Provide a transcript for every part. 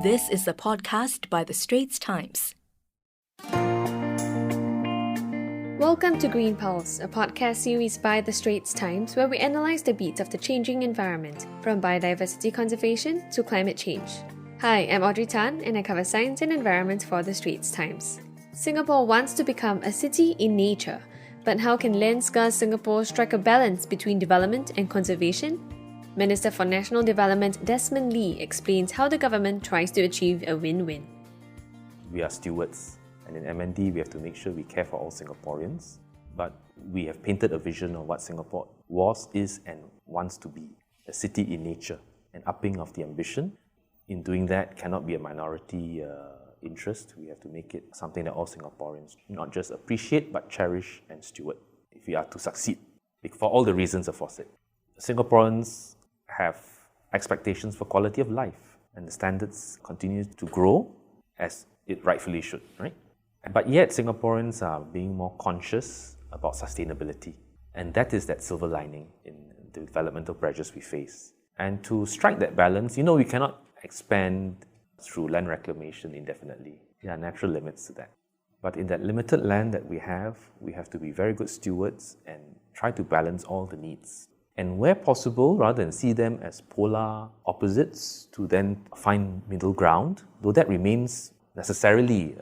This is a podcast by the Straits Times. Welcome to Green Pulse, a podcast series by the Straits Times where we analyse the beats of the changing environment, from biodiversity conservation to climate change. Hi, I'm Audrey Tan and I cover science and environment for the Straits Times. Singapore wants to become a city in nature, but how can land-scarce Singapore strike a balance between development and conservation? Minister for National Development Desmond Lee explains how the government tries to achieve a win-win. We are stewards, and in MND we have to make sure we care for all Singaporeans, but we have painted a vision of what Singapore was, is and wants to be, a city in nature, an upping of the ambition. In doing that cannot be a minority interest. We have to make it something that all Singaporeans not just appreciate but cherish and steward if we are to succeed, for all the reasons aforesaid. Singaporeans have expectations for quality of life, and the standards continue to grow as it rightfully should, right? But yet Singaporeans are being more conscious about sustainability, and that is that silver lining in the developmental pressures we face. And to strike that balance, we cannot expand through land reclamation indefinitely. There are natural limits to that. But in that limited land that we have to be very good stewards and try to balance all the needs. And where possible, rather than see them as polar opposites, to then find middle ground, though that remains necessarily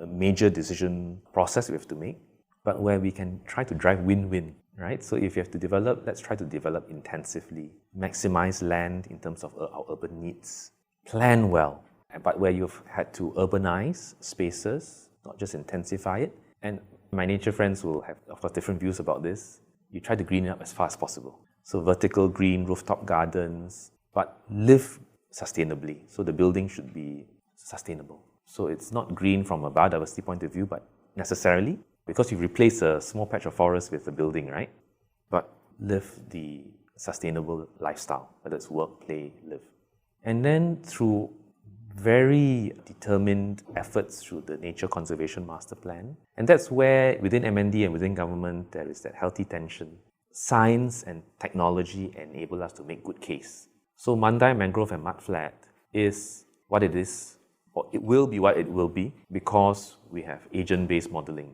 a major decision process we have to make, but where we can try to drive win-win, right? So if you have to develop, let's try to develop intensively, maximize land in terms of our urban needs, plan well, but where you've had to urbanize spaces, not just intensify it. And my nature friends will have, of course, different views about this. You try to green it up as far as possible. So vertical green, rooftop gardens, but live sustainably. So the building should be sustainable. So it's not green from a biodiversity point of view, but necessarily, because you replace a small patch of forest with a building, right? But live the sustainable lifestyle, whether it's work, play, live. And then through very determined efforts through the Nature Conservation Master Plan, and that's where within MND and within government there is that healthy tension. Science and technology enable us to make good case. So Mandai Mangrove and Mudflat is what it is, or it will be what it will be, because we have agent-based modelling.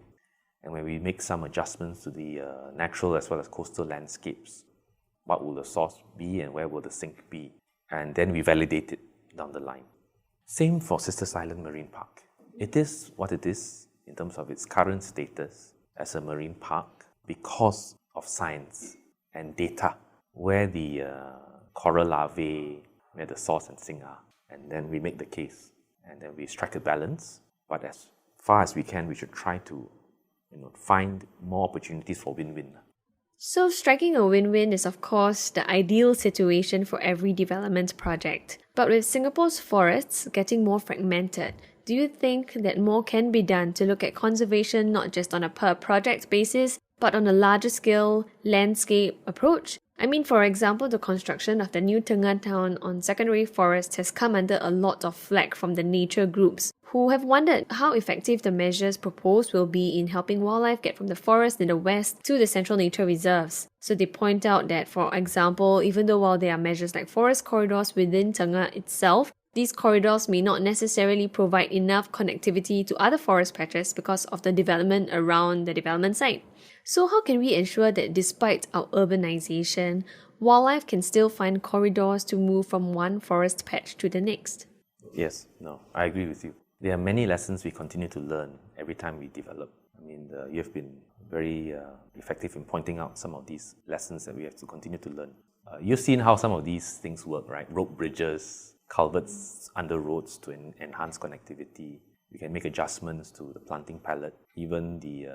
And when we make some adjustments to the natural as well as coastal landscapes, what will the source be and where will the sink be? And then we validate it down the line. Same for Sisters Island Marine Park. It is what it is in terms of its current status as a marine park because of science and data, where the coral larvae, where the source and sink are. And then we make the case, and then we strike a balance. But as far as we can, we should try to find more opportunities for win-win. So striking a win-win is of course the ideal situation for every development project. But with Singapore's forests getting more fragmented, do you think that more can be done to look at conservation not just on a per project basis, but on a larger scale landscape approach? I mean, for example, the construction of the new Tengah town on secondary forests has come under a lot of flack from the nature groups, who have wondered how effective the measures proposed will be in helping wildlife get from the forest in the west to the central nature reserves. So they point out that, for example, even though while there are measures like forest corridors within Tengah itself, these corridors may not necessarily provide enough connectivity to other forest patches because of the development around the development site. So how can we ensure that despite our urbanization, wildlife can still find corridors to move from one forest patch to the next? Yes, I agree with you. There are many lessons we continue to learn every time we develop. You've been very effective in pointing out some of these lessons that we have to continue to learn. You've seen how some of these things work, right? Rope bridges, culverts under roads to enhance connectivity. We can make adjustments to the planting palette, even the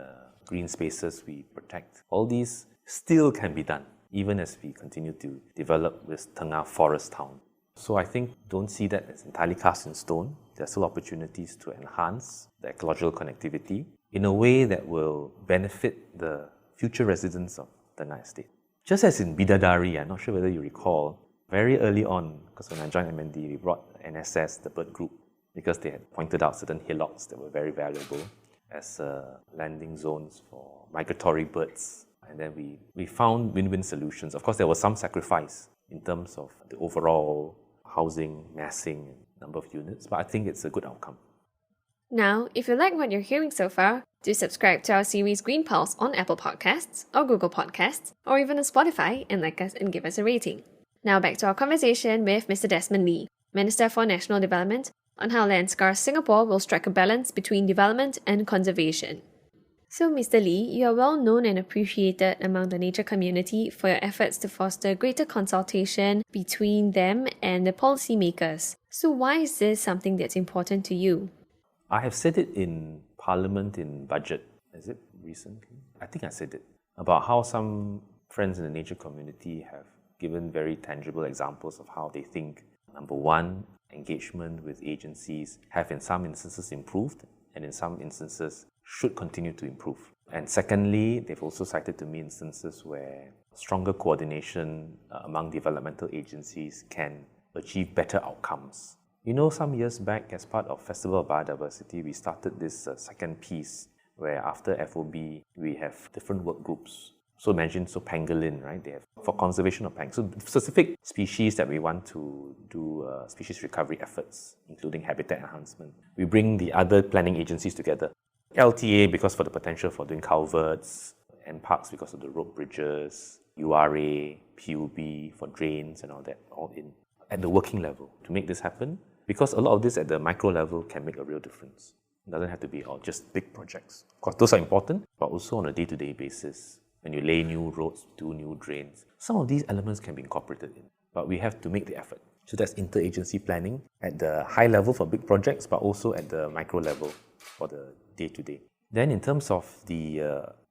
green spaces we protect. All these still can be done, even as we continue to develop this Tengah Forest Town. So I think don't see that as entirely cast in stone. There are still opportunities to enhance the ecological connectivity in a way that will benefit the future residents of Tengah Estate. Just as in Bidadari, I'm not sure whether you recall, very early on, because when I joined MND, we brought NSS, the bird group, because they had pointed out certain hillocks that were very valuable as landing zones for migratory birds. And then we found win-win solutions. Of course, there was some sacrifice in terms of the overall housing, massing, number of units, but I think it's a good outcome. Now, if you like what you're hearing so far, do subscribe to our series Green Pulse on Apple Podcasts or Google Podcasts or even on Spotify and like us and give us a rating. Now back to our conversation with Mr. Desmond Lee, Minister for National Development, on how land-scarce Singapore will strike a balance between development and conservation. So, Mr. Lee, you are well known and appreciated among the nature community for your efforts to foster greater consultation between them and the policymakers. So why is this something that's important to you? I have said it in Parliament in budget. Is it recently? I think I said it. About how some friends in the nature community have given very tangible examples of how they think, number one, engagement with agencies have in some instances improved and in some instances should continue to improve. And secondly, they've also cited to me instances where stronger coordination among developmental agencies can achieve better outcomes. You know, some years back, as part of Festival of Biodiversity, we started this second piece where after FOB, we have different work groups. So imagine, pangolin, right? They have for conservation of pangolin. So specific species that we want to do species recovery efforts, including habitat enhancement. We bring the other planning agencies together. LTA because for the potential for doing culverts, and parks because of the road bridges, URA, PUB for drains and all that, all in at the working level to make this happen. Because a lot of this at the micro level can make a real difference. It doesn't have to be all just big projects. Of course, those are important, but also on a day-to-day basis. When you lay new roads, do new drains, some of these elements can be incorporated in. But we have to make the effort. So that's interagency planning at the high level for big projects, but also at the micro level for the day-to-day. Then in terms of the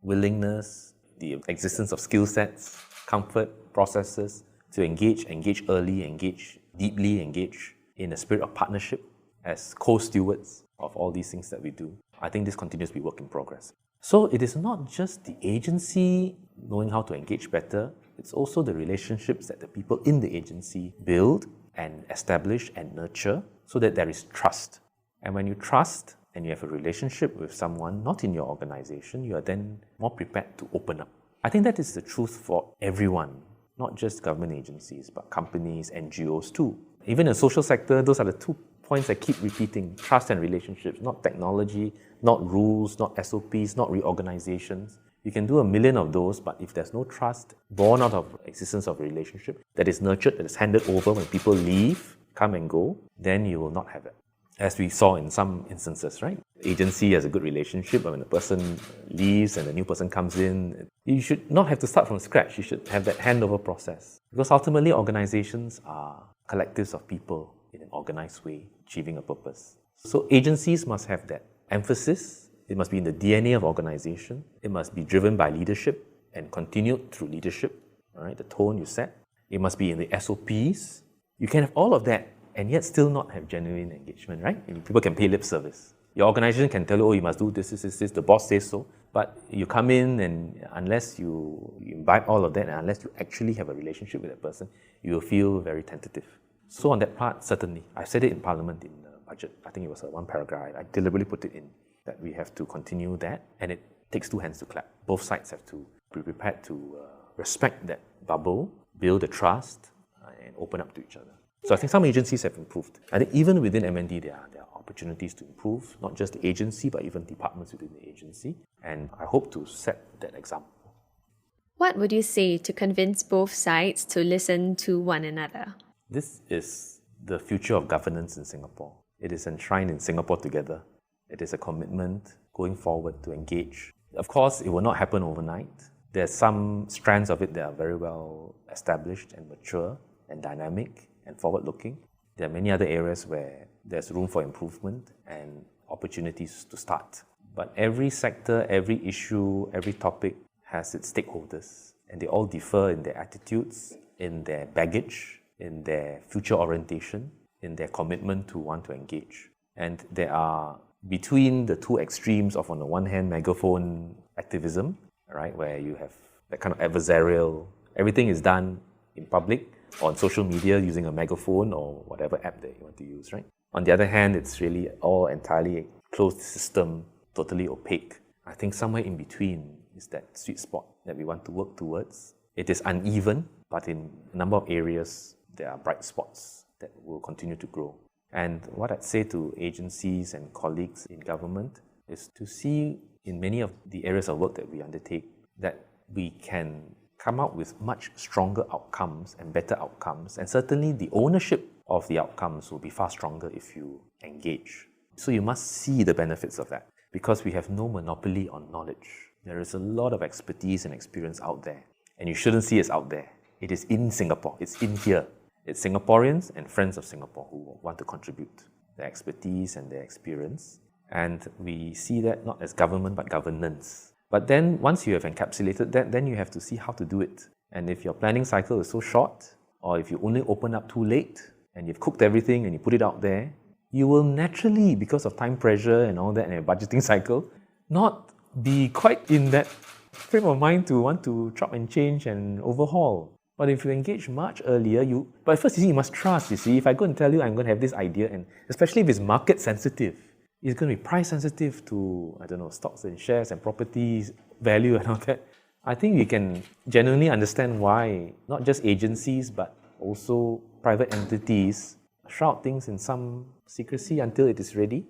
willingness, the existence of skill sets, comfort, processes to engage early, engage deeply, engage in a spirit of partnership as co-stewards of all these things that we do, I think this continues to be work in progress. So it is not just the agency knowing how to engage better, it's also the relationships that the people in the agency build and establish and nurture so that there is trust. And when you trust and you have a relationship with someone not in your organization, you are then more prepared to open up. I think that is the truth for everyone, not just government agencies, but companies, NGOs too. Even in the social sector, those are the 2 points I keep repeating: trust and relationships, not technology, not rules, not SOPs, not reorganizations. You can do 1 million of those, but if there's no trust born out of existence of a relationship that is nurtured, that is handed over when people leave, come and go, then you will not have it. As we saw in some instances, right? Agency has a good relationship, but when the person leaves and the new person comes in, you should not have to start from scratch. You should have that handover process. Because ultimately, organizations are collectives of people in an organized way, achieving a purpose. So agencies must have that emphasis. It must be in the DNA of organization. It must be driven by leadership and continued through leadership, all right, the tone you set. It must be in the SOPs. You can have all of that and yet still not have genuine engagement, right? I mean, people can pay lip service. Your organization can tell you, oh, you must do this, the boss says so. But you come in and unless you imbibe all of that and unless you actually have a relationship with that person, you will feel very tentative. So on that part, certainly. I said it in Parliament in the budget. I think it was one paragraph. I deliberately put it in that we have to continue that, and it takes 2 hands to clap. Both sides have to be prepared to respect that bubble, build the trust, and open up to each other. So I think some agencies have improved. I think even within MND, there are opportunities to improve, not just the agency, but even departments within the agency. And I hope to set that example. What would you say to convince both sides to listen to one another? This is the future of governance in Singapore. It is enshrined in Singapore Together. It is a commitment going forward to engage. Of course, it will not happen overnight. There's some strands of it that are very well established and mature and dynamic and forward-looking. There are many other areas where there's room for improvement and opportunities to start. But every sector, every issue, every topic has its stakeholders, and they all differ in their attitudes, in their baggage, in their future orientation, in their commitment to want to engage. And there are, between the 2 extremes of, on the one hand, megaphone activism, right, where you have that kind of adversarial, everything is done in public, on social media using a megaphone or whatever app that you want to use, right? On the other hand, it's really all entirely closed system, totally opaque. I think somewhere in between is that sweet spot that we want to work towards. It is uneven, but in a number of areas, there are bright spots that will continue to grow. And what I'd say to agencies and colleagues in government is to see in many of the areas of work that we undertake that we can come out with much stronger outcomes and better outcomes. And certainly the ownership of the outcomes will be far stronger if you engage. So you must see the benefits of that, because we have no monopoly on knowledge. There is a lot of expertise and experience out there, and you shouldn't see it's out there. It is in Singapore, it's in here. It's Singaporeans and friends of Singapore who want to contribute their expertise and their experience. And we see that not as government but governance. But then once you have encapsulated that, then you have to see how to do it. And if your planning cycle is so short, or if you only open up too late, and you've cooked everything and you put it out there, you will naturally, because of time pressure and all that and a budgeting cycle, not be quite in that frame of mind to want to chop and change and overhaul. But if you engage much earlier, but first you must trust, if I go and tell you I'm going to have this idea, and especially if it's market sensitive, it's going to be price sensitive to, stocks and shares and properties, value and all that. I think we can genuinely understand why not just agencies, but also private entities shroud things in some secrecy until it is ready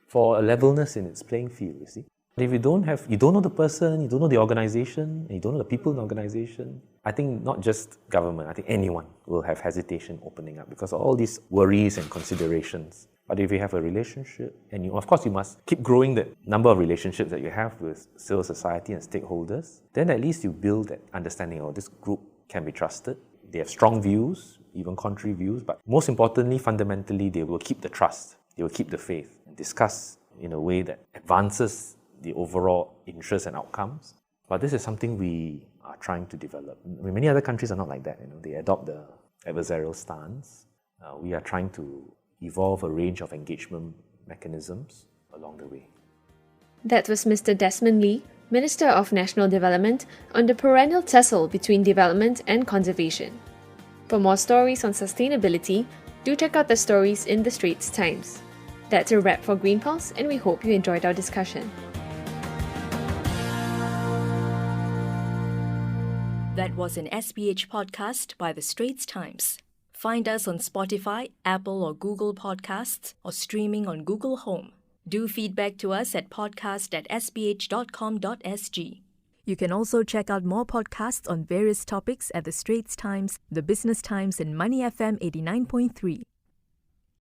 for a levelness in its playing field, If you don't know the person, you don't know the organization, and you don't know the people in the organization, I think not just government, I think anyone will have hesitation opening up because of all these worries and considerations. But if you have a relationship, and of course you must keep growing the number of relationships that you have with civil society and stakeholders, then at least you build that understanding, this group can be trusted. They have strong views, even contrary views, but most importantly, fundamentally, they will keep the trust, they will keep the faith, and discuss in a way that advances the overall interests and outcomes. But this is something we are trying to develop. Many other countries are not like that. They adopt the adversarial stance. We are trying to evolve a range of engagement mechanisms along the way. That was Mr. Desmond Lee, Minister of National Development, on the perennial tussle between development and conservation. For more stories on sustainability, do check out the stories in the Straits Times. That's a wrap for Green Pulse, and we hope you enjoyed our discussion. That was an SPH podcast by the Straits Times. Find us on Spotify, Apple or Google Podcasts, or streaming on Google Home. Do feedback to us at podcast@sph.com.sg. You can also check out more podcasts on various topics at the Straits Times, the Business Times and Money FM 89.3.